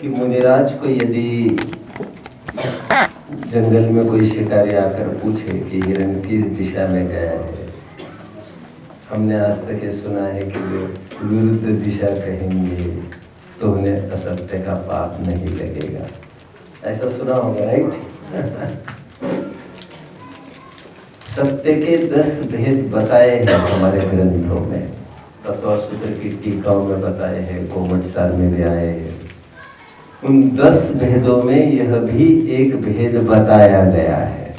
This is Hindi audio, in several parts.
कि मुनिराज को यदि जंगल में कोई शिकारी आकर पूछे कि हिरण किस दिशा में गया है, हमने आज तक ये सुना है कि वे विरुद्ध दिशा कहेंगे तो उन्हें असत्य का पाप नहीं लगेगा। ऐसा सुना होगा, राइट? सत्य के 10 भेद बताए हैं हमारे ग्रंथों में, तत्वसूत्र की टीकाओं में बताए हैं, कोमटसार में भी आए हैं। उन 10 भेदों में यह भी एक भेद बताया गया है,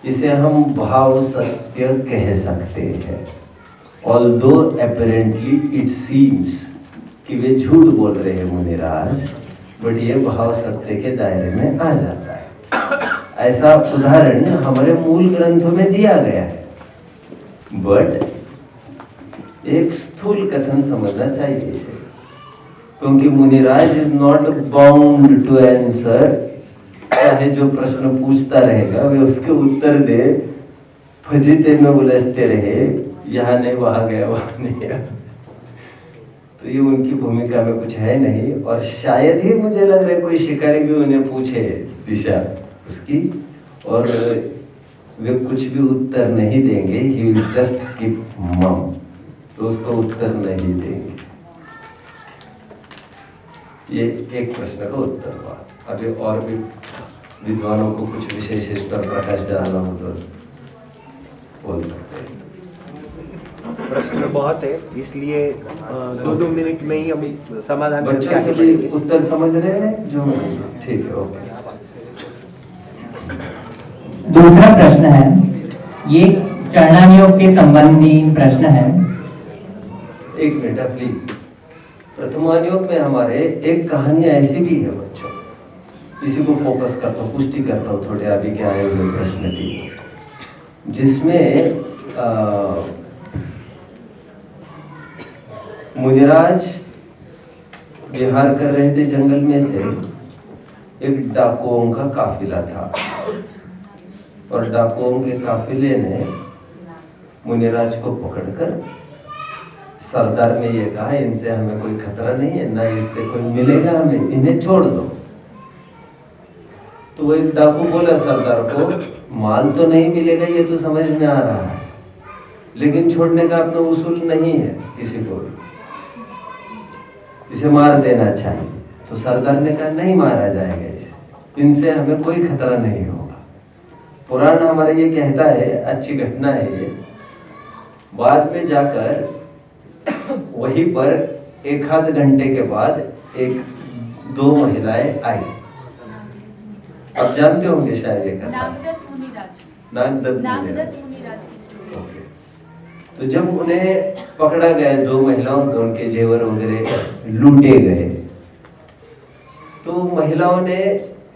इसे हम भाव सत्य कह सकते हैं। ऑल्दो अपरेंटली इट सीम्स कि वे झूठ बोल रहे हैं मुनिराज, बट ये भाव सत्य के दायरे में आ जाता है। ऐसा उदाहरण हमारे मूल ग्रंथों में दिया गया है, बट एक स्थूल कथन समझना चाहिए इसे, क्योंकि Muniraj is not bound to answer. चाहे जो प्रश्न पूछता रहेगा वे उसके उत्तर दे, फजीते में उलझते रहे, यहाँ नहीं वहां गया वहां नहीं गया, तो ये उनकी भूमिका में कुछ है नहीं। और शायद ही मुझे लग रहा है कोई शिकारी भी उन्हें पूछे दिशा उसकी और वे कुछ भी उत्तर नहीं देंगे, ही विल जस्ट कीप मम, तो उसको उत्तर नहीं देंगे। ये एक प्रश्न का उत्तर हुआ। अभी और भी विद्वानों को कुछ विशेष इस पर प्रकाश डालना हो तो बोल सकते हैं। प्रश्न बहुत है, इसलिए 2-2 मिनट में ही हम समाधान बच्चों से भी उत्तर समझ रहे हैं जो? ठीक है, ओके। दूसरा प्रश्न है, ये चरणानुयोग के संबंधी प्रश्न है। एक मिनट प्लीज। प्रथमानुयोग में हमारे एक कहानी ऐसी भी है बच्चों, इसी को फोकस करता हूँ, पुष्टि करता हूँ थोड़े अभी के आए हुए प्रश्न की, जिसमें मुनिराज विहार कर रहे थे जंगल में से, एक डाकुओं का काफिला था और डाकुओं के काफिले ने मुनिराज को पकड़कर सरदार ने ये कहा, इनसे हमें कोई खतरा नहीं है, ना इससे कोई मिलेगा हमें, इन्हें छोड़ दो। तो वो एक डाकू बोला सरदार को, माल तो नहीं मिलेगा ये तो समझ में आ रहा है, लेकिन छोड़ने का अपना उसूल नहीं है किसी को भी, इसे मार देना चाहिए। तो सरदार ने कहा नहीं मारा जाएगा इसे, इनसे हमें कोई खतरा नहीं होगा। पुराण हमारा ये कहता है, अच्छी घटना है ये। बाद में जाकर वहीं पर 1-आध घंटे के बाद 1-2 महिलाएं आई। आप जानते होंगे शायद ये कथा, नागदत्त मुनिराज की स्टोरी। तो जब उन्हें पकड़ा गया, 2 महिलाओं को उनके जेवर वगैरह लूटे गए, तो महिलाओं ने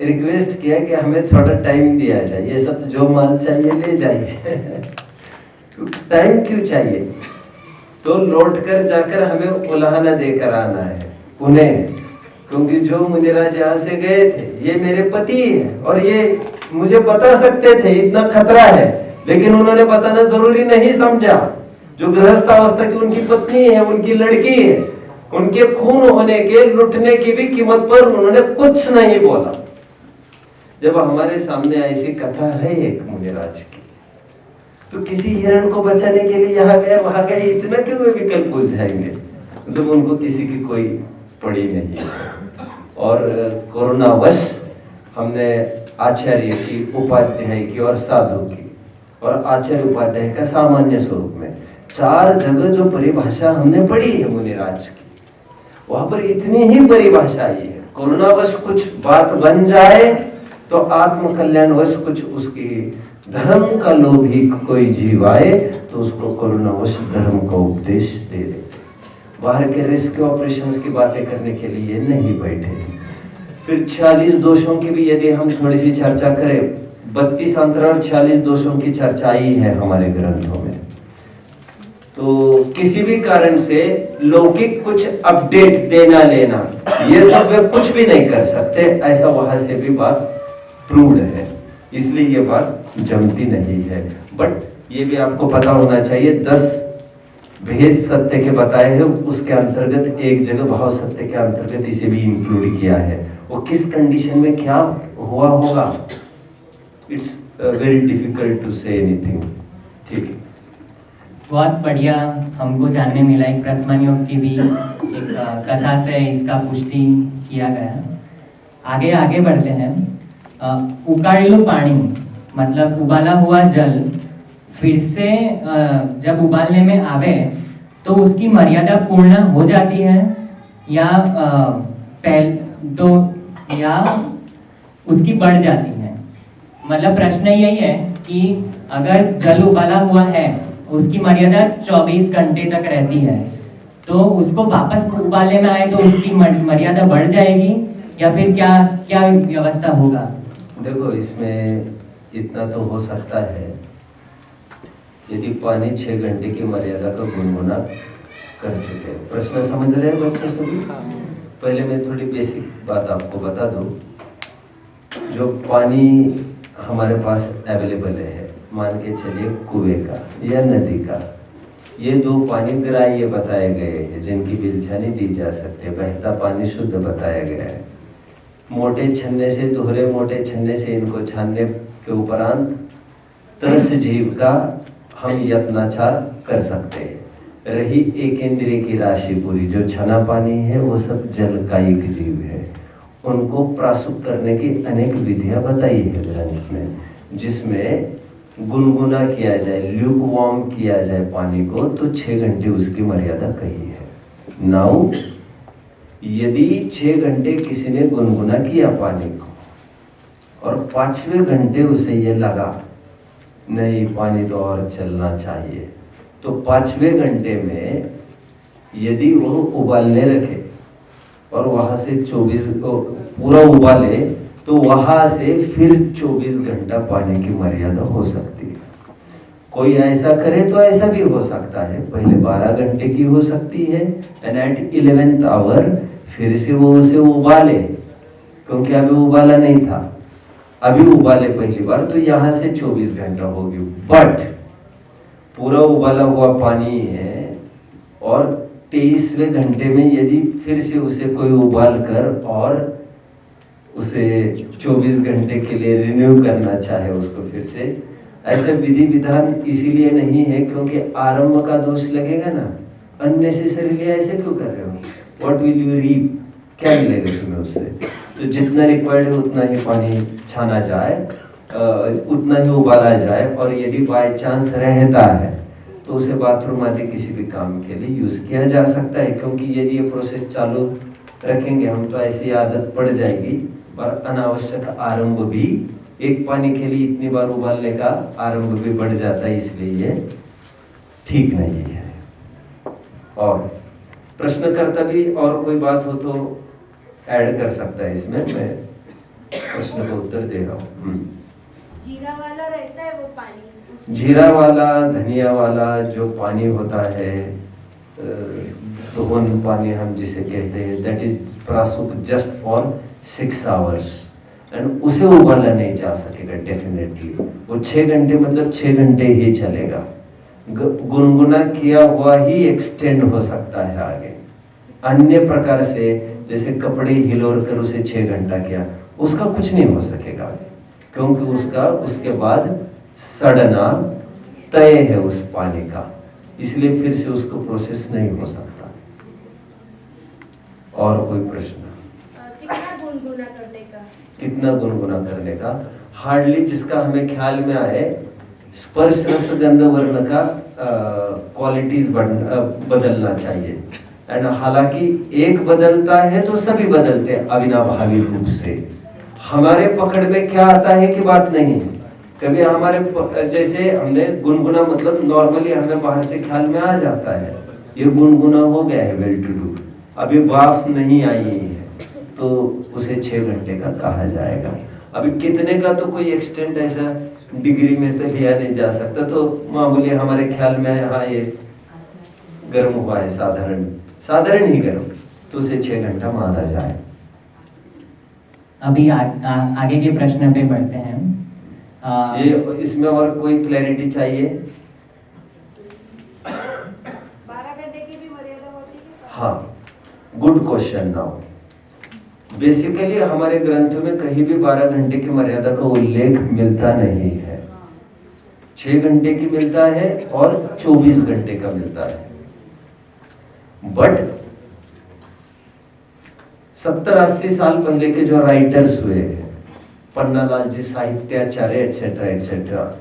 रिक्वेस्ट किया कि हमें थोड़ा टाइम दिया जाए, ये सब जो माल चाहिए ले जाइए। टाइम क्यों चाहिए? तो लौट कर जाकर हमें उलाहना देकर आना है उन्हें, क्योंकि जो मुनिराज यहाँ से गए थे ये मेरे पति है और ये मुझे बता सकते थे इतना खतरा है, लेकिन उन्होंने बताना जरूरी नहीं समझा। जो गृहस्थ अवस्था की उनकी पत्नी है, उनकी लड़की है, उनके खून होने के, लुटने की भी कीमत पर उन्होंने कुछ नहीं बोला। जब हमारे सामने ऐसी कथा है एक मुनिराज की, तो किसी हिरण को बचाने के लिए यहाँ गए वहां गए, इतना क्यों वे विकल्प भूल जाएंगे? मतलब उनको किसी की कोई पड़ी नहीं है। और कोरोनावश हमने आचार्य की, उपाध्याय की और साधु की और आचार्य उपाध्याय का सामान्य स्वरूप में 4 जगह जो परिभाषा हमने पढ़ी है मुनिराज की, वहां पर इतनी ही परिभाषा आई है। कोरोनावश कुछ बात बन जाए तो आत्म कल्याणवश कुछ उसकी धर्म का लोभी कोई जीव आए तो उसको कोरोनावश धर्म का उपदेश दे देते। बाहर के रेस्क्यू ऑपरेशंस की बातें करने के लिए नहीं बैठे। फिर 46 दोषों की भी यदि हम थोड़ी सी चर्चा करें, 32 अंतर और 46 दोषों की चर्चा आई है हमारे ग्रंथों में। तो किसी भी कारण से लौकिक कुछ अपडेट देना लेना, ये सब वे कुछ भी नहीं कर सकते, ऐसा वहां से भी बात प्रूव्ड है, इसलिए ये बात जमती नहीं है। बट ये भी आपको पता होना चाहिए, 10 भेद सत्य के बताए हैं, उसके अंतर्गत एक जगह भाव सत्य के अंतर्गत इसे भी इंक्लूड किया है। वो किस कंडीशन में क्या हुआ होगा, it's very difficult to say anything. ठीक है, बहुत बढ़िया हमको जानने मिला। एक प्रथमन योग की भी एक कथा से इसका पुष्टि किया गया। आगे आगे बढ़ते हैं। उकाड़ेलो पानी मतलब उबाला हुआ जल फिर से जब उबालने में आवे तो उसकी मर्यादा पूर्ण हो जाती है या या उसकी बढ़ जाती है। मतलब प्रश्न यही है कि अगर जल उबाला हुआ है उसकी मर्यादा 24 घंटे तक रहती है, तो उसको वापस उबालने में आए तो उसकी मर्यादा बढ़ जाएगी या फिर क्या क्या व्यवस्था होगा? देखो इसमें इतना तो हो सकता है, यदि पानी 6 घंटे की मर्यादा का गुनगुना कर चुके हैं। प्रश्न समझ रहे हैं बच्चों सभी? पहले मैं थोड़ी बेसिक बात आपको बता दूं। जो पानी हमारे पास अवेलेबल है, मान के चलिए कुएं का या नदी का, ये दो पानी ग्राह्य बताए गए हैं जिनकी बिलछानी दी जा सकती है। बहता पानी शुद्ध बताया गया है। मोटे छन्ने से, दोहरे मोटे छन्ने से इनको छानने के उपरांत तरस जीव का हम यत्नाचार कर सकते हैं। रही एक इंद्रिय की राशि पूरी, जो छना पानी है वो सब जलकायिक जीव है। उनको प्रासुप करने की अनेक विधियां बताई है ग्रंथ में, जिसमें गुनगुना किया जाए, ल्यूक वार्म किया जाए पानी को, तो 6 घंटे उसकी मर्यादा कही है। नाउ यदि 6 घंटे किसी ने गुनगुना किया पानी को और 5वें घंटे उसे ये लगा नहीं पानी तो और चलना चाहिए, तो 5वें घंटे में यदि वो उबालने रखे और वहां से 24 पूरा उबाले, तो वहां से फिर 24 घंटा पानी की मर्यादा हो सकती है। कोई ऐसा करे तो ऐसा भी हो सकता है, पहले 12 घंटे की हो सकती है एंड एट 11th आवर फिर से वो उसे उबाले, क्योंकि अभी उबाला नहीं था, अभी उबाले पहली बार, तो यहाँ से 24 घंटा होगी। बट पूरा उबाला हुआ पानी है और 23वें घंटे में यदि फिर से उसे कोई उबाल कर और उसे 24 घंटे के लिए रिन्यू करना चाहे उसको फिर से, ऐसा विधि विधान इसीलिए नहीं है क्योंकि आरंभ का दोष लगेगा ना। अननेसेसरीली ऐसे क्यों कर रहे हो? What will you reap? क्या मिलेगा तुम्हें उससे? तो जितना रिक्वायर्ड है उतना ही पानी छाना जाए, उतना ही उबाला जाए, और यदि बाय चांस रहता है तो उसे बाथरूम आदि किसी भी काम के लिए यूज किया जा सकता है। क्योंकि यदि ये प्रोसेस चालू रखेंगे हम तो ऐसी आदत पड़ जाएगी और अनावश्यक आरंभ भी, एक पानी के लिए इतनी बार उबालने का आरंभ भी बढ़ जाता है, इसलिए ये ठीक नहीं है। और प्रश्नकर्ता भी और कोई बात हो तो ऐड कर सकता है इसमें, मैं प्रश्न का उत्तर दे रहा हूँ। जीरा वाला रहता है वो पानी, जीरा वाला, धनिया वाला जो पानी होता है, दोहन पानी हम जिसे कहते हैं, दैट इज प्रासुप जस्ट फॉर 6 आवर्स एंड उसे उबाला नहीं जा सकेगा डेफिनेटली। वो 6 घंटे मतलब 6 घंटे ही चलेगा। गुनगुना किया हुआ ही एक्सटेंड हो सकता है आगे। अन्य प्रकार से जैसे कपड़े हिलोर कर उसे 6 घंटा किया, उसका कुछ नहीं हो सकेगा, क्योंकि उसका उसके बाद सड़ना तय है उस पानी का, इसलिए फिर से उसको प्रोसेस नहीं हो सकता। और कोई प्रश्न? कितना गुनगुना करने का? कितना गुनगुना करने का? हार्डली जिसका हमें ख्याल में आए, स्पर्श रस गंध वर्ण का क्वालिटीज बदलना चाहिए। एंड हालांकि एक बदलता है तो सभी बदलते हैं अविनाभावी रूप से। हमारे पकड़ में क्या आता है कि बात नहीं है। कभी हमारे जैसे हमने गुनगुना मतलब नॉर्मली हमें बाहर से ख्याल में आ जाता है ये गुनगुना हो गया है, वेल टू डू, अभी बाफ नहीं आई है तो उसे 6 घंटे का कहा जाएगा। अभी कितने का तो कोई एक्सटेंट ऐसा डिग्री में तो लिया नहीं जा सकता, तो मामूली हमारे ख्याल में है हाँ ये गर्म हुआ है, साधारण ही गर्म, तो उसे 6 घंटा माना जाए। अभी आगे के प्रश्न पे बढ़ते हैं। ये इसमें और कोई क्लैरिटी चाहिए? हाँ, गुड क्वेश्चन। नाउ बेसिकली हमारे ग्रंथ में कहीं भी 12 घंटे की मर्यादा का उल्लेख मिलता नहीं है। 6 घंटे की मिलता है और 24 घंटे का मिलता है। बट 70-80 साल पहले के जो राइटर्स हुए, पन्नालाल जी, साहित्याचार्य, एटसेट्रा एटसेट्रा,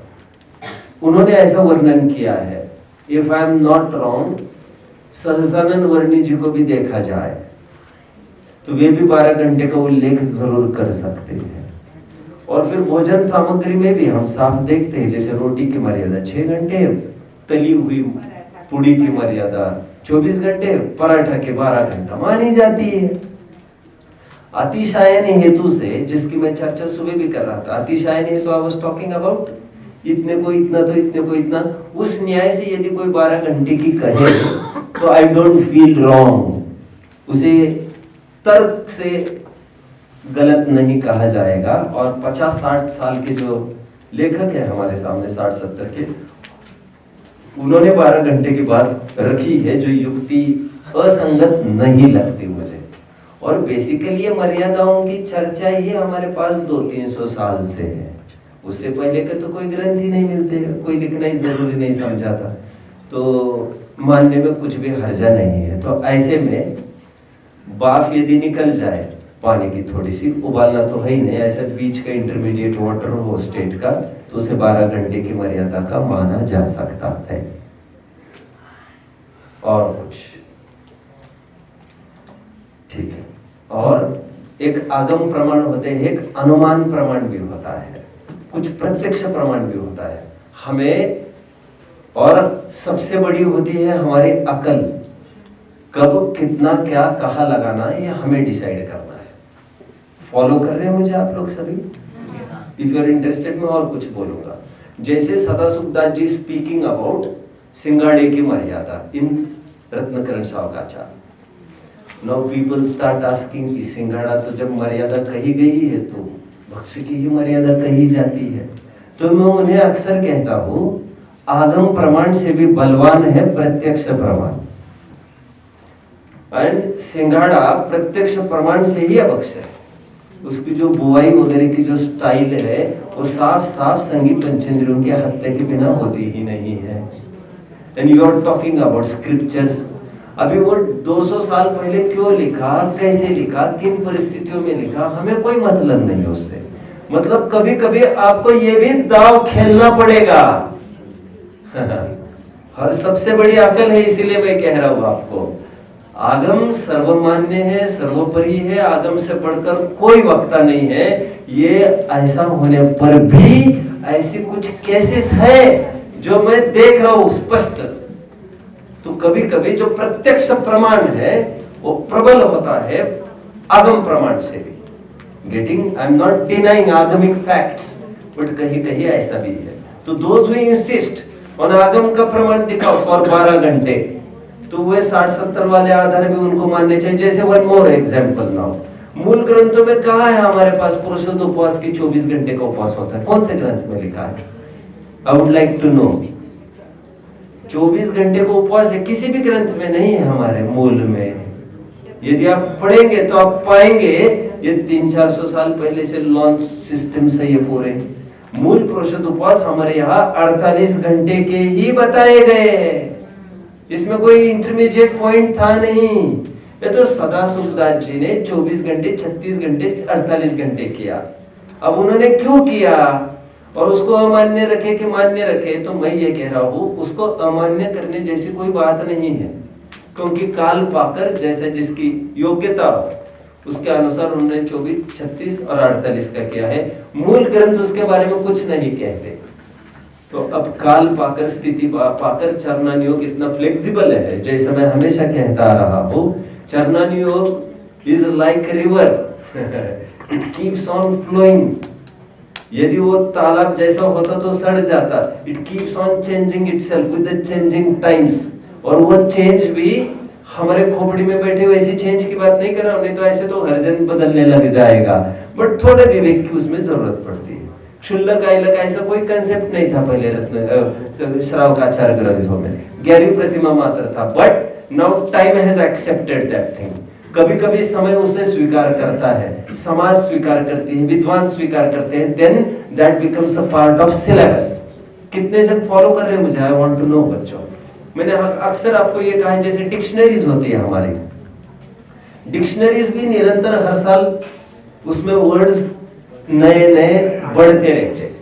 उन्होंने ऐसा वर्णन किया है। If I am not wrong, Sahajanand वर्णी जी को भी देखा जाए तो वे भी 12 घंटे का उल्लेख जरूर कर सकते हैं। और फिर भोजन सामग्री में भी हम साफ देखते हैं, जैसे रोटी की मर्यादा 6 घंटे, तली हुई पूड़ी की मर्यादा 24 घंटे, पराठा के 12 घंटा मानी जाती है। अतिशायन हेतु से, जिसकी मैं चर्चा सुबह भी कर रहा था, अतिशायन हेतु आई वाज टॉकिंग अबाउट इतने को इतना तो इतने को इतना, उस न्याय से यदि कोई 12 घंटे की कहे तो आई डोंट फील रॉन्ग, उसे तर्क से गलत नहीं कहा जाएगा। और 50-60 साल के जो लेखक है हमारे सामने, 60-70 के, उन्होंने 12 घंटे की बात रखी है जो युक्ति असंगत नहीं लगती मुझे। और बेसिकली ये मर्यादाओं की चर्चा ही हमारे पास 200-300 साल से है। उससे पहले के तो कोई ग्रंथ ही नहीं मिलते, कोई लिखना ही जरूरी नहीं समझा था, तो मानने में कुछ भी हर्जा नहीं है। तो ऐसे में बाफ यदि निकल जाए पानी की, थोड़ी सी उबालना तो है ही नहीं, ऐसा बीच का इंटरमीडिएट वाटर हो स्टेट का, तो उसे 12 घंटे की मर्यादा का माना जा सकता है। और कुछ ठीक है। और एक आगम प्रमाण होते हैं, एक अनुमान प्रमाण भी होता है, कुछ प्रत्यक्ष प्रमाण भी होता है हमें। और सबसे बड़ी होती है हमारी अकल, कब कितना क्या कहाँ लगाना है ये हमें डिसाइड करना है। फॉलो कर रहे हैं मुझे आप लोग सभी? इफ यू आर इंटरेस्टेड मैं और कुछ बोलूंगा। जैसे सदासुखदास जी स्पीकिंग अबाउट सिंगाड़े की मर्यादा इन रत्नकरण सावकाचार। नाउ पीपल स्टार्ट आस्किंग कि सिंगाड़ा तो जब मर्यादा कही गई है तो भक्ष्य की ही मर्यादा कही जाती है। तो मैं उन्हें अक्सर कहता हूं, आगम प्रमाण से भी बलवान है प्रत्यक्ष प्रमाण। एंड सिंगाड़ा प्रत्यक्ष प्रमाण से ही अभक्ष्य है। उसकी जो बुआई वगैरह की जो स्टाइल है वो साफ साफ संगीत पंचेंद्रियों की हत्या के बिना होती ही नहीं है। And you are talking about scriptures. अभी वो 200 साल पहले क्यों लिखा, कैसे लिखा, किन परिस्थितियों में लिखा, हमें कोई मतलब नहीं उससे। मतलब कभी कभी आपको ये भी दाव खेलना पड़ेगा। हर सबसे बड़ी अकल है, इसीलिए मैं कह रहा हूं आपको, आगम सर्वमान्य है, सर्वोपरि है, आगम से बढ़कर कोई वक्ता नहीं है। ये ऐसा होने पर भी ऐसी कुछ केसेस है जो मैं देख रहा हूं स्पष्ट। तो कभी कभी जो प्रत्यक्ष प्रमाण है वो प्रबल होता है आगम प्रमाण से भी। Getting, I am not denying आगमिक फैक्ट्स, बट कहीं कहीं ऐसा भी है। तो दोज हु इंसिस्ट ऑन आगम का प्रमाण दिखाओ फॉर 12 घंटे, तो वे 60-70 वाले आधार भी उनको मानने चाहिए। जैसे वन मोर एग्जांपल नाउ, मूल ग्रंथों में कहा है हमारे पास पुरुषोत्तम उपवास की 24 घंटे का उपवास होता है? कौन से ग्रंथ में लिखा है? I would like to know. 24 घंटे का उपवास है, किसी भी ग्रंथ में नहीं है हमारे मूल में। यदि आप पढ़ेंगे तो आप पाएंगे ये 300-400 साल पहले से लॉन्च सिस्टम से ये पूरे मूल पुरुषोत्तम उपवास हमारे यहाँ 48 घंटे के ही बताए गए हैं। इसमें कोई इंटरमीडिएट पॉइंट था नहीं। ये तो सदासुखदास जी ने 24 घंटे, 36 घंटे, 48 घंटे किया। अब उन्होंने क्यों किया और उसको अमान्य रखे कि मान्य रखे, तो मैं ये कह रहा हूं उसको अमान्य करने जैसी कोई बात नहीं है, क्योंकि काल पाकर जैसे जिसकी योग्यता उसके अनुसार उन्होंने 24, 36 और 48 का किया है। मूल ग्रंथ उसके बारे में कुछ नहीं कहते। तो अब काल पाकर, स्थिति पाकर चरणान योग इतना फ्लेक्सिबल है। जैसे मैं हमेशा कहता रहा हूं, Charananuyog is like river, it keeps on flowing. यदि वो तालाब जैसा होता तो सड़ जाता। It keeps on changing itself with the changing times. और वो चेंज भी हमारे खोपड़ी में बैठे वैसी चेंज की बात नहीं कर रहा हूं, नहीं तो ऐसे तो हर जन बदलने लग जाएगा। बट थोड़े विवेक की उसमें जरूरत पड़ती है। क्षुल्लक आइलक ऐसा कोई कंसेप्ट नहीं था पहले रत्न श्रावकाचार ग्रंथों में, 11वीं प्रतिमा मात्र था। But now time has accepted that thing. कभी कभी समय उसे स्वीकार करता है, समाज स्वीकार करती है, विद्वान स्वीकार करते हैं, then that becomes a part of syllabus. कितने जन फॉलो कर रहे हैं मुझे, आई वांट टू नो बच्चों। मैंने अक्सर आपको ये कहा है, जैसे डिक्शनरीज होती है हमारी, डिक्शनरीज भी निरंतर हर साल उसमें वर्ड्स नए नए बढ़ते रहते हैं।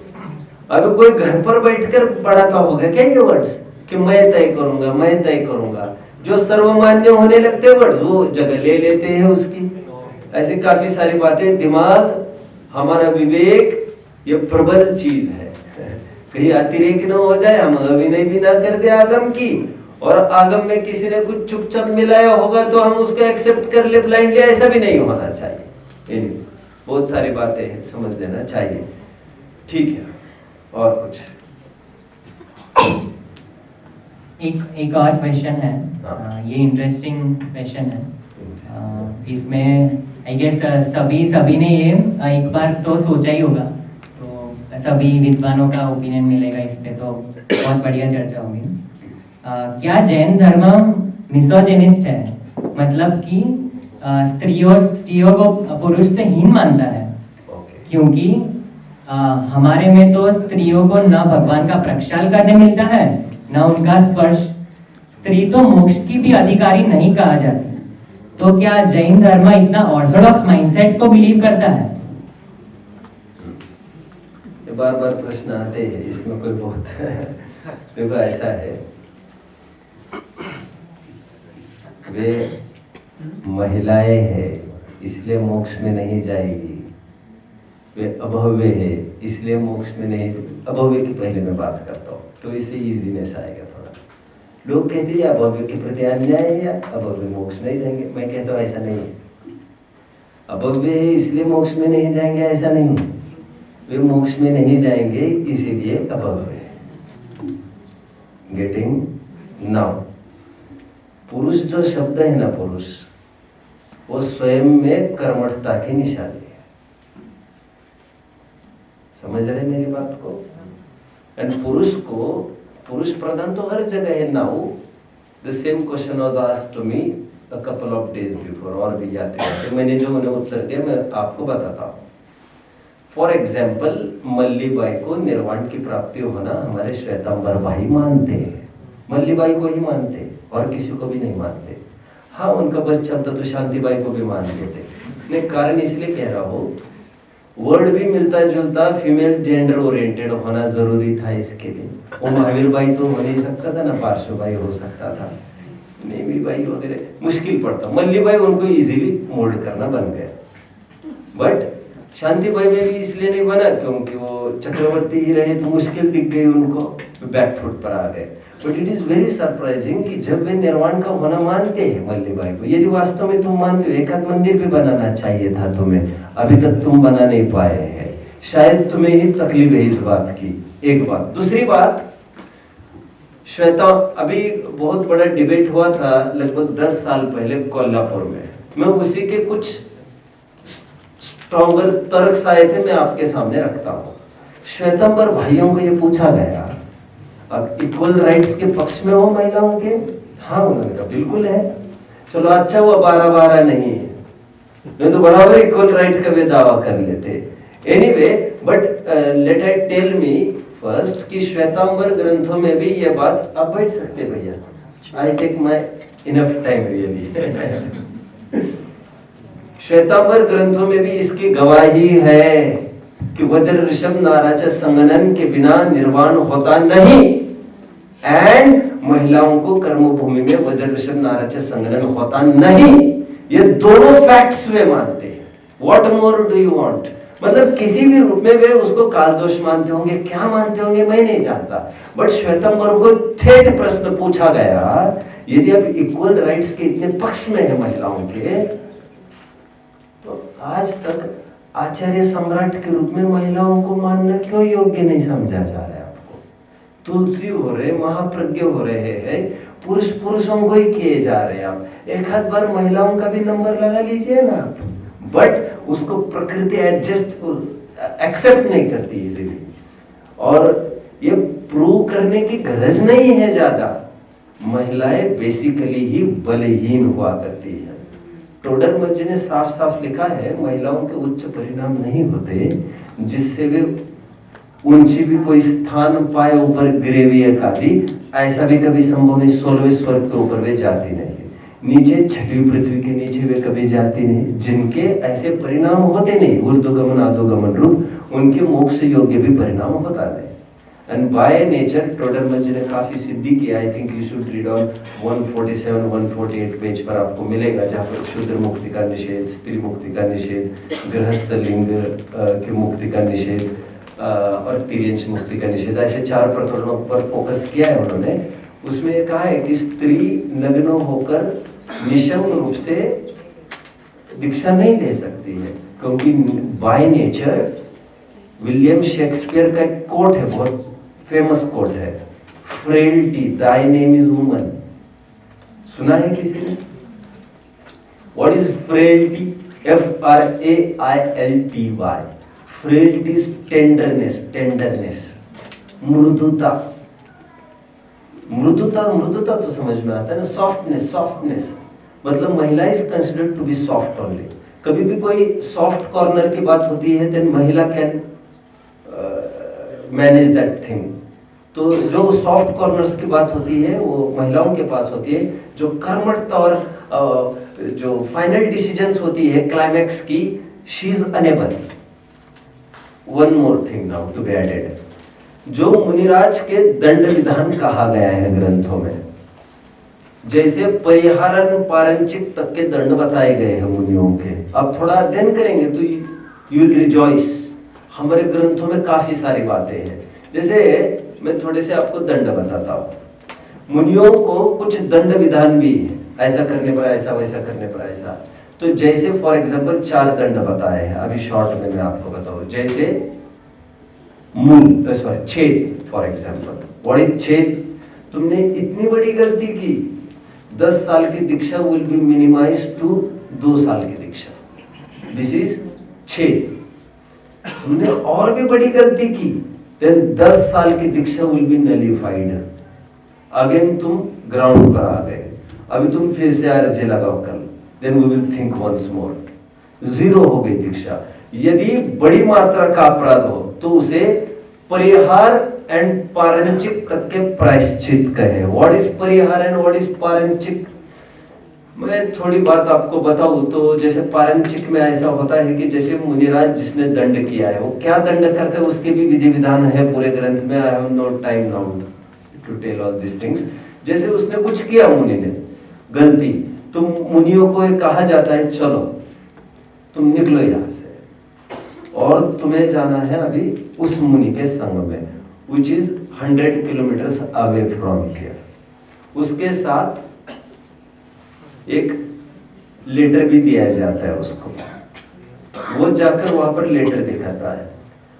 अभी कोई घर पर बैठकर पढ़ाता होगा क्या ये वर्ड्स कि मैं तय करूंगा, मैं तय करूंगा, जो सर्वमान्य होने लगते वर्ड्स वो जगह ले लेते हैं उसकी। ऐसी काफी सारी बातें, दिमाग हमारा विवेक ये प्रबल चीज है, कहीं अतिरेक न हो जाए, हम अभिनय भी ना कर दे आगम की, और आगम में किसी ने कुछ चुपचाप मिलाया होगा तो हम उसको एक्सेप्ट कर ले ब्लाइंडली, ऐसा भी नहीं होना चाहिए। बहुत सारी बातें समझ लेना चाहिए, ठीक है। और कुछ एक और क्वेश्चन है, ये इंटरेस्टिंग क्वेश्चन है। इसमें आई गेस सभी ने ये एक बार तो सोचा ही होगा, तो सभी विद्वानों का ओपिनियन मिलेगा इस पे, तो बहुत बढ़िया चर्चा होगी। क्या जैन धर्म मिसोजिनिस्ट है, मतलब कि स्त्रियों को पुरुष से हीन मानता है? क्योंकि हमारे में तो स्त्रियों को न भगवान का प्रक्षाल करने मिलता है, न उनका स्पर्श, स्त्री तो मोक्ष की भी अधिकारी नहीं कहा जाती। तो क्या जैन धर्म इतना ऑर्थोडॉक्स माइंडसेट को बिलीव करता है? ये बार बार प्रश्न आते हैं, इसमें कोई बहुत देखो ऐसा है, वे महिलाएं हैं इसलिए मोक्ष में नहीं जाएगी, वे अभव्य है इसलिए मोक्ष में नहीं। अभव्य की पहले मैं बात करता हूँ तो इससे इजीनेस आएगा थोड़ा। लोग कहते हैं अभव्य के प्रति अन्याय है या अभव्य मोक्ष नहीं जाएंगे, मैं कहता हूँ ऐसा नहीं है। अभव्य है इसलिए मोक्ष में नहीं जाएंगे, ऐसा नहीं है। वे मोक्ष में नहीं जाएंगे इसीलिए अभव्य है। गेटिंग नाउ, पुरुष जो शब्द है ना, पुरुष वो स्वयं में कर्मठता की निशानी है। समझ रहे मेरी बात को? एंड पुरुष प्रधान तो हर जगह है। Now the same question was asked to me a couple of days before, और भी याद थे, मैंने जो उन्हें उत्तर दिया मैं आपको बताता हूँ। फॉर एग्जाम्पल, मल्लीबाई को निर्वाण की प्राप्ति होना हमारे श्वेतांबर भाई मानते हैं, मल्लीबाई को ही मानते हैं और किसी को भी नहीं मानते। हाँ, उनका बस चलता तो शांतिबाई को भी मान लेते। मैं कारण इसलिए कह रहा हूँ, वर्ड भी मिलता जुलता, फीमेल जेंडर ओरिएंटेड होना जरूरी था इसके लिए। वो महावीर बाई तो हो नहीं सकता था ना, पार्श्व बाई हो सकता था, नेमी बाई वगैरह मुश्किल पड़ता। मल्लीबाई उनको इजीली मोल्ड करना बन गया, बट शांतिबाई में भी इसलिए नहीं बना क्योंकि वो चक्रवर्ती ही रहे तो मुश्किल दिख गई उनको, बैकफुट पर आ गए। But it is very surprising कि जब वे निर्वाण का होना मानते हैं मल्लीबाई को, यदि वास्तव में तुम मानते हो, एक आध मंदिर भी बनाना चाहिए था तुम्हें, अभी तक तुम बना नहीं पाए हैं, शायद तुम्हें ही तकलीफ है इस बात की। एक बात। दूसरी बात, श्वेता, अभी बहुत बड़ा डिबेट हुआ था लगभग 10 साल पहले कोल्हापुर में, मैं उसी के कुछ स्ट्रॉन्गर तर्क आए थे, मैं आपके सामने रखता हूँ। श्वेतांबर भाइयों को ये पूछा गया, अब इक्वल राइट्स के पक्ष में हो महिलाओं के? हाँ, उन्होंने कहा बिल्कुल है। चलो अच्छा हुआ 12-12 नहीं है, नहीं तो बराबर इक्वल राइट का वे दावा कर लेते। Anyway, but let I tell me first कि श्वेतांबर ग्रंथों में भी ये बात, आप बैठ सकते भैया, I take my enough time really. Shvetambar ग्रंथों में भी इसकी गवाही है कि वज्र ऋषभ नाराचा संगनन के बिना निर्वाण होता नहीं, एंड महिलाओं को कर्मभूमि में वज्र ऋषभ नाराचा संगनन होता नहीं। ये दोनों फैक्ट्स वे मानते हैं। What more do you want? मतलब किसी भी रूप में वे उसको काल दोष मानते होंगे, क्या मानते होंगे मैं नहीं जानता, बट श्वेतांबर को ठेठ प्रश्न पूछा गया, यदि आप इक्वल राइट्स के इतने पक्ष में है महिलाओं के, तो आज तक आचार्य सम्राट के रूप में महिलाओं को मानना क्यों योग्य नहीं समझा जा रहा है आपको? तुलसी हो रहे, महाप्रज्ञ हो रहे हैं, पुरुषों को ही किए जा रहे हैं आप। एक आध बार महिलाओं का भी नंबर लगा लीजिए ना, बट उसको प्रकृति एक्सेप्ट नहीं करती इजीली, और ये प्रूव करने की गरज नहीं है ज्यादा। महिलाएं बेसिकली ही बलहीन हुआ करती है। टोडरमल जी ने साफ साफ लिखा है महिलाओं के उच्च परिणाम नहीं होते जिससे वे ऊंची भी कोई स्थान पाए ऊपर ग्रेवी एक आदि, ऐसा भी कभी संभव नहीं। 16वें स्वर्ग के ऊपर वे जाती नहीं, नीचे 6वीं पृथ्वी के नीचे वे कभी जाती नहीं। जिनके ऐसे परिणाम होते नहीं, ऊर्ध्वगमन अधोगमन रूप, उनके मोक्ष योग्य भी परिणाम होता नहीं। एंड बाय नेचर टोडरमल जी ने काफी सिद्धि की। I think you should read on 147 148 page पर आपको मिलेगा, जहाँ पर क्षुद्र मुक्ति का निषेध, स्त्री मुक्ति का निषेध, गृहस्थ लिंग की मुक्ति का निषेध और तिर्यंश मुक्ति का निषेध, ऐसे 4 प्रकरणों पर फोकस किया है उन्होंने। उसमें कहा है कि स्त्री नग्न होकर निशंक रूप से दीक्षा नहीं ले सकती है, क्योंकि बाय नेचर विलियम शेक्सपियर का एक कोट है, बहुत फेमस कोट है, frailty thy name is woman. सुना है किसी ने? What is frailty? FRAILTY। Frailty is tenderness, tenderness, मृदुता। मृदुता तो समझ में आता है ना, सॉफ्टनेस, सॉफ्टनेस मतलब महिला is considered to be soft only. कभी भी कोई सॉफ्ट कॉर्नर की बात होती है देन महिला कैन मैनेज दैट थिंग। तो जो सॉफ्ट कॉर्नर्स की बात होती है वो महिलाओं के पास होती है। जो कर्मठ और जो फाइनल डिसीजंस होती है क्लाइमैक्स की, she is unable. One more thing now to be added, जो मुनिराज के दंड विधान कहा गया है ग्रंथों में, जैसे परिहारन पारंचिक तक के दंड बताए गए हैं मुनियों के। अब थोड़ा अध्ययन करेंगे तो यू विल रिजॉइस। हमारे ग्रंथों में काफी सारी बातें हैं। जैसे मैं थोड़े से आपको दंड बताता हूँ। मुनियों को कुछ दंड विधान भी है, ऐसा करने पर ऐसा, वैसा करने पर ऐसा। तो जैसे फॉर एग्जाम्पल 4 दंड बताए हैं, अभी शॉर्ट में मैं आपको बताऊं। जैसे छेद फॉर एग्जाम्पल। व्हाट इज छेद? तुमने इतनी बड़ी गलती की, 10 साल की दीक्षा विल बी मिनिमाइज टू 2 साल की दीक्षा। दिस इज छेद। तुमने और भी बड़ी गलती की, देन 10 साल की दीक्षा विल बी नलिफाइड। अगेन तुम ग्राउंड पर आ गए, अभी तुम फिर से अर्जी लगाओ कल, then we will think once more. 0 हो गई दीक्षा। यदि बड़ी मात्रा का अपराध हो तो उसे परिहार एंड पारंचिक तक के प्रायश्चित कहे। व्हाट इज परिहार एंड व्हाट इज पारंचिक? मैं थोड़ी बात आपको बताऊं तो जैसे पारंचिक में ऐसा होता है कि जैसे मुनिराज जिसने दंड किया है वो क्या दंड करते हैं उसके भी विधि विधान है पूरे ग्रंथ में। I have no time now to tell all this things. जैसे उसने कुछ किया मुनि ने गलती, तो मुनियों को कहा जाता है चलो तुम निकलो यहाँ से और तुम्हें जाना है अभी उस मुनि के संग में, which is 100 kilometre away from here. उसके साथ एक लेटर भी दिया जाता है उसको। वो जाकर वहां पर लेटर दिखाता है।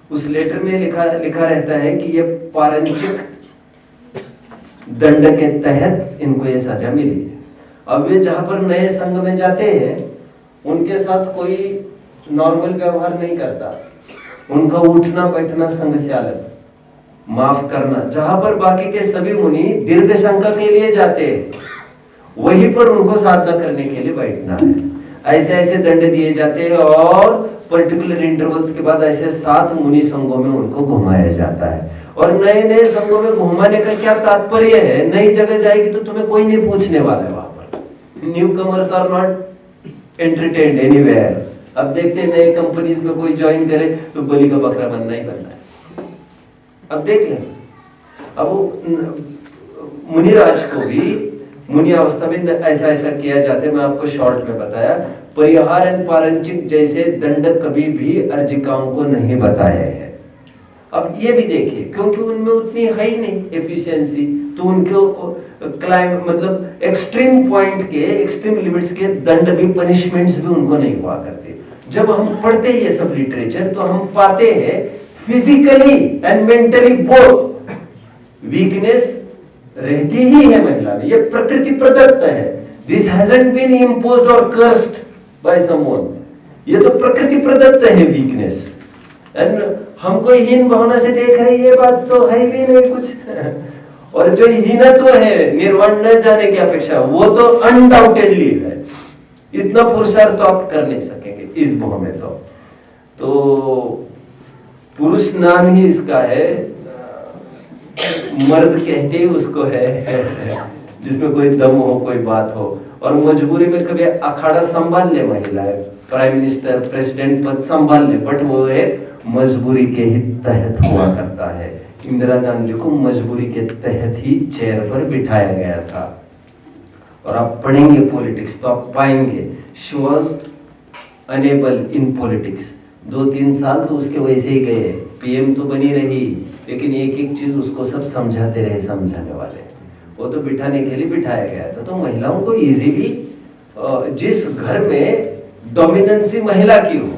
उस लेटर में लिखा रहता है कि ये पारंचिक दंड के तहत इनको ये सजा मिली है। अब वे जहां पर नए संघ में जाते हैं उनके साथ कोई नॉर्मल व्यवहार नहीं करता, उनका उठना बैठना संघ से अलग, माफ करना। जहां पर बाकी के सभी मुनि दीर्घ शंका के लिए जाते हैं वहीं पर उनको साधना करने के लिए बैठना है। ऐसे ऐसे दंड दिए जाते हैं और पर्टिकुलर इंटरवल्स के बाद ऐसे 7 मुनि संघों में उनको घुमाया जाता है। और नए नए संघों में घुमाने का क्या तात्पर्य है? नई जगह जाएगी तो तुम्हें कोई नहीं पूछने वाला है। वहां पर newcomers are not entertained anywhere. अब देखते हैं नए कंपनीज में कोई ज्वाइन करे तो बलि का बकरा बनना ही बनना है। अब देख लें, अब मुनिराज को भी मुनि अवस्था में ऐसा ऐसा किया जाता है। मैं आपको शॉर्ट में बताया। परिहार एंड पारंचिक जैसे दंड कभी भी अर्जिकाओं को नहीं बताए हैं। अब ये भी देखिए, क्योंकि उनमें उतनी है ही नहीं एफिशिएंसी, तो उनके मतलब एक्सट्रीम पॉइंट के, एक्सट्रीम लिमिट्स के दंड भी, पनिशमेंट्स भी उनको नहीं हुआ करते। जब हम पढ़ते हैं ये सब लिटरेचर तो हम पाते हैं physically and mentally both weakness रहती ही है महिला में। ये प्रकृति प्रदत्त है। दिस हैजंट बीन इम्पोज्ड और कर्स्ड बाय समवन। ये तो प्रकृति प्रदत्त है वीकनेस। एंड हमको हीन भावना से देख रहे, ये बात तो है भी नहीं कुछ। और जो हीनत्व है, निर्वाण न जाने की अपेक्षा, वो तो अनडाउटेडली है। इतना पुरुषार्थ तो आप कर नहीं सकेंगे इस भव में। तो पुरुष नाम ही इसका है, मर्द कहते ही उसको है जिसमें कोई दम हो, कोई बात हो। और मजबूरी में कभी अखाड़ा संभाल ले महिलाएं, प्राइम मिनिस्टर, प्रेसिडेंट पद संभाल ले, बट वो है मजबूरी के ही तहत हुआ करता है। इंदिरा गांधी को मजबूरी के तहत ही चेयर पर बिठाया गया था। और आप पढ़ेंगे पॉलिटिक्स तो आप पाएंगे she was unable in politics. 2-3 साल तो उसके वैसे ही गए, पीएम तो बनी रही, लेकिन एक एक चीज उसको सब समझाते रहे समझाने वाले, वो तो बिठाने के लिए बिठाया गया था। तो महिलाओं को इजीली, जिस घर में डोमिनेंसी महिला की हो,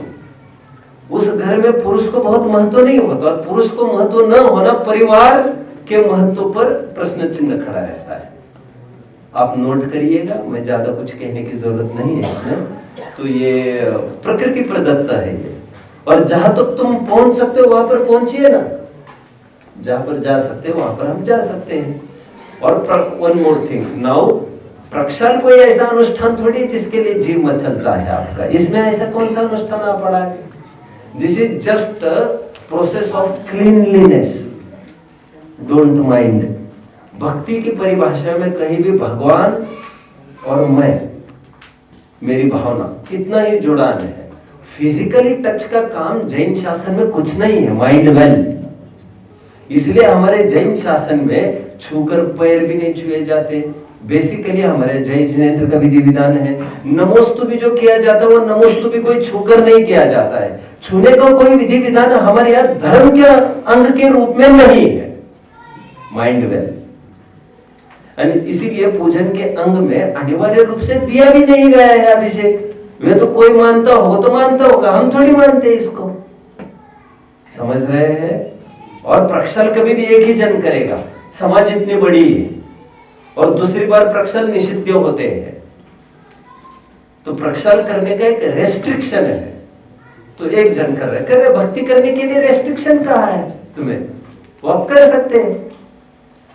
उस घर में पुरुष को बहुत महत्व नहीं होता, और पुरुष को महत्व न होना परिवार के महत्व पर प्रश्न चिन्ह खड़ा रहता है। आप नोट करिएगा, मैं ज्यादा कुछ कहने की जरूरत नहीं है इसमें। तो ये प्रकृति प्रदत्त है ये, और जहां तक तुम पहुंच सकते हो वहां पर पहुंचिए ना, जहां पर जा सकते हो वहां पर हम जा सकते हैं। और वन मोर थिंग, नाउ प्रक्षाल कोई ऐसा अनुष्ठान थोड़ी जिसके लिए जीव मचलता है आपका, इसमें ऐसा कौन सा अनुष्ठान आ पड़ा है? This is just process of cleanliness, don't mind. भक्ति की परिभाषा में कहीं भी भगवान और मैं, मेरी भावना, कितना ही जुड़ान है। फिजिकली टच का काम जैन शासन में कुछ नहीं है, माइंड वेल। इसलिए हमारे जैन शासन में छूकर पैर भी नहीं छुए जाते। बेसिकली हमारे जैन जिनेन्द्र का विधि विधान है, नमोस्तुति जो किया जाता है वो नमोस्तुति कोई छूकर नहीं किया जाता है। छूने का कोई विधि विधान हमारे यहाँ धर्म के अंग के रूप में नहीं है, माइंड वेल। इसीलिए पूजन के अंग में अनिवार्य रूप से दिया भी नहीं गया है अभिषेक। वे तो कोई मानता हो तो मानता होगा, हम थोड़ी मानते इसको, समझ रहे हैं। और प्रक्षाल कभी भी एक ही जन करेगा, समाज इतनी बड़ी है, और दूसरी बार प्रक्षाल निषिद्ध होते हैं। तो प्रक्षाल करने का एक रेस्ट्रिक्शन है, तो एक जन कर रहे भक्ति करने के लिए रेस्ट्रिक्शन कहा है तुम्हें? वो आप कर सकते हैं।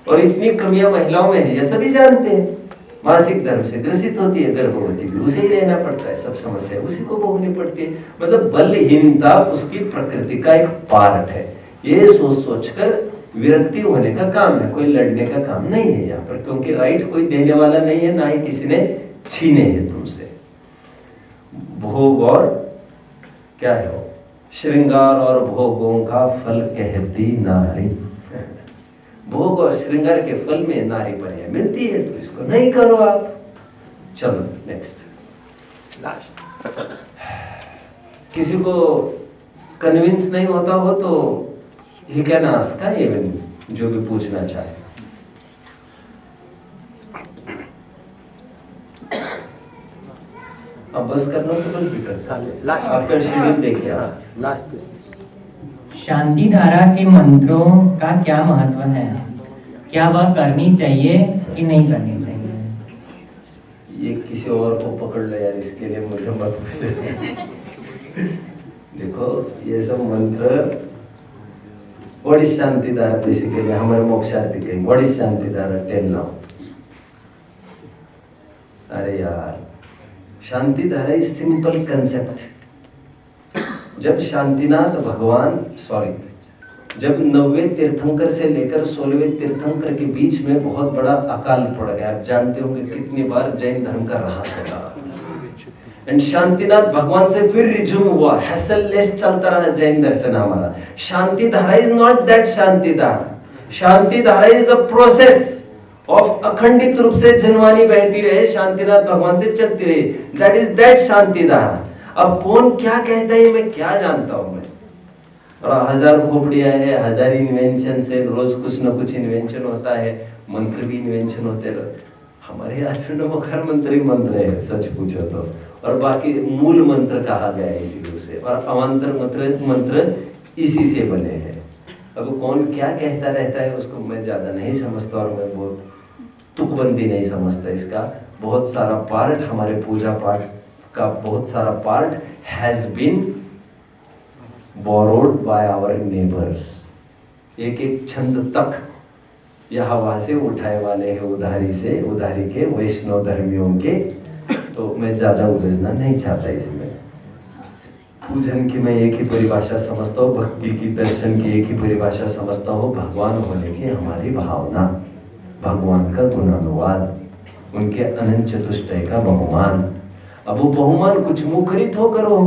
और इतनी कमियां महिलाओं में है, ये सभी जानते हैं। मासिक धर्म से ग्रसित होती है, गर्भवती भी उसे ही रहना पड़ता है, सब समस्या उसी को भोगनी पड़ती है। मतलब बलहीनता उसकी प्रकृति का एक पार्ट है। ये सोच सोचकर विरक्ति होने का काम है, कोई लड़ने का काम नहीं है यहाँ पर, क्योंकि राइट कोई देने वाला नहीं है, ना ही किसी ने छीने हैं तुमसे। भोग और क्या है वो, श्रृंगार और भोगों का फल कहती नारी। भोग और श्रृंगार के फल में नारी पर मिलती है, तो इसको नहीं करो आप। चलो नेक्स्ट। किसी को कन्विंस नहीं होता हो तो ही कैन आस्क, जो भी पूछना चाहे। अब बस करना तो बस भी कर सकते, आपका शेड्यूल देखिए आप। लास्ट शांति धारा के मंत्रों का क्या महत्व है? क्या वह करनी चाहिए कि नहीं करनी चाहिए? ये किसी और को पकड़ लो यार, इसके लिए मुझे मत पूछे। देखो ये सब मंत्र, व्हाट इज शांति धारा, बेसिकली हमारे मोक्षार्थी के व्हाट इज शांति धारा, टेल नाउ। अरे यार, शांति धारा इज सिंपल कंसेप्ट। जब शांतिनाथ भगवान, जब 90वें तीर्थंकर से लेकर 16वें तीर्थंकर के बीच में बहुत बड़ा अकाल पड़ गया, आप जानते होंगे कितनी बार जैन धर्म का ह्रास होता। एंड शांतिनाथ भगवान से फिर रिज्यूम हुआ, हैसललेस चलता रहा जैन दर्शन हमारा। शांति धारा इज नॉट दैट शांति धारा। शांति धारा इज अ प्रोसेस ऑफ अखंडित रूप से जनवानी बहती रहे, शांतिनाथ भगवान से चलती रहे, दैट इज दैट शांति धारा। अब कौन क्या कहता है मैं क्या जानता हूं मैं, और 1000 खोपड़ियां है, 1000 इन्वेंशन से, रोज कुछ न कुछ इन्वेंशन होता है, मंत्र भी इन्वेंशन होते रहे। हमारे यहाँ नमोकार मंत्र ही मंत्र है सच पूछो तो, और बाकी मूल मंत्र कहा गया है इसी से, और अवान्तर मंत्र इसी से बने हैं। अब कौन क्या कहता रहता है उसको मैं ज्यादा नहीं समझता, और मैं बहुत तुकबंदी नहीं समझता इसका। बहुत सारा पार्ट, हमारे पूजा पाठ का बहुत सारा part has been borrowed by our neighbours. एक एक छंद तक या हवा से उठाए वाले हैं उधारी से, उधारी के वैष्णव धर्मियों के। तो मैं ज्यादा उलझना नहीं चाहता इसमें। पूजन की मैं एक ही परिभाषा समझता हूँ, भक्ति की, दर्शन की एक ही परिभाषा समझता हूँ, भगवान होने की हमारी भावना, भगवान का गुणानुवाद, उनके अनंत चतुष्टय का बहुमान। अब वो बहुमान कुछ मुखरित होकर हो,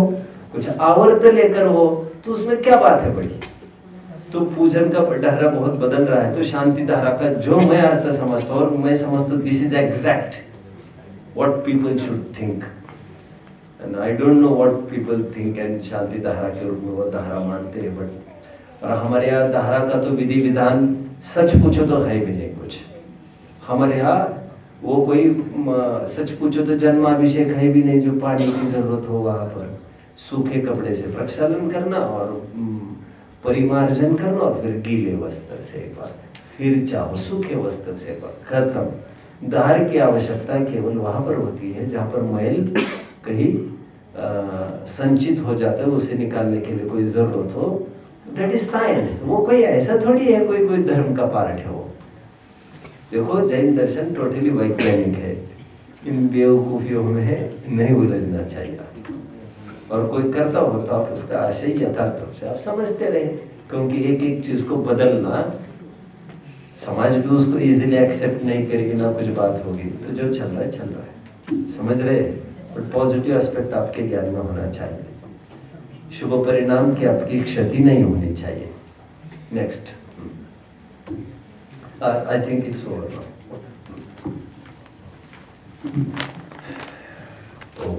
कुछ आवर्त लेकर हो, तो उसमें क्या बात है बड़ी। तो पूजन का ढर्रा बहुत बदल रहा है। तो शांति धारा का जो मैं अर्थ समझता हूँ, और मैं समझता हूँ this is exact what people should think, and I don't know what people think, and शांति धारा के रूप में वो धारा मानते हैं। बट और हमारे यहाँ धारा का तो विधि विधान सच पूछो तो है भी नहीं कुछ। हमारे यहाँ वो कोई सच पूछो तो जन्माभिषेक है भी नहीं, जो पानी की जरूरत हो वहां पर सूखे कपड़े से प्रक्षालन करना और परिमार्जन करना, और फिर गीले वस्त्र से एक बार, फिर चाहो सूखे वस्त्र से एक बार, खत्म। धार की आवश्यकता केवल वहां पर होती है जहां पर मैल कहीं संचित हो जाता है, उसे निकालने के लिए कोई जरूरत हो। That is science. वो कोई ऐसा थोड़ी है कोई कोई धर्म का पार्ट है वो। देखो जैन दर्शन टोटली वैज्ञानिक है, इन बेवकूफियों में नहीं उलझना चाहिए। और कोई करता हो तो आप उसका आशय यथार्थ रूप से आप समझते रहे, क्योंकि एक एक चीज को बदलना समाज भी उसको इजीली एक्सेप्ट नहीं करेगी, ना कुछ बात होगी। तो जो चल रहा है चल रहा है, समझ रहे। बट पॉजिटिव एस्पेक्ट आपके ज्ञान में होना चाहिए, शुभ परिणाम की आपकी क्षति नहीं होनी चाहिए। Next, I think it's over now. Oh.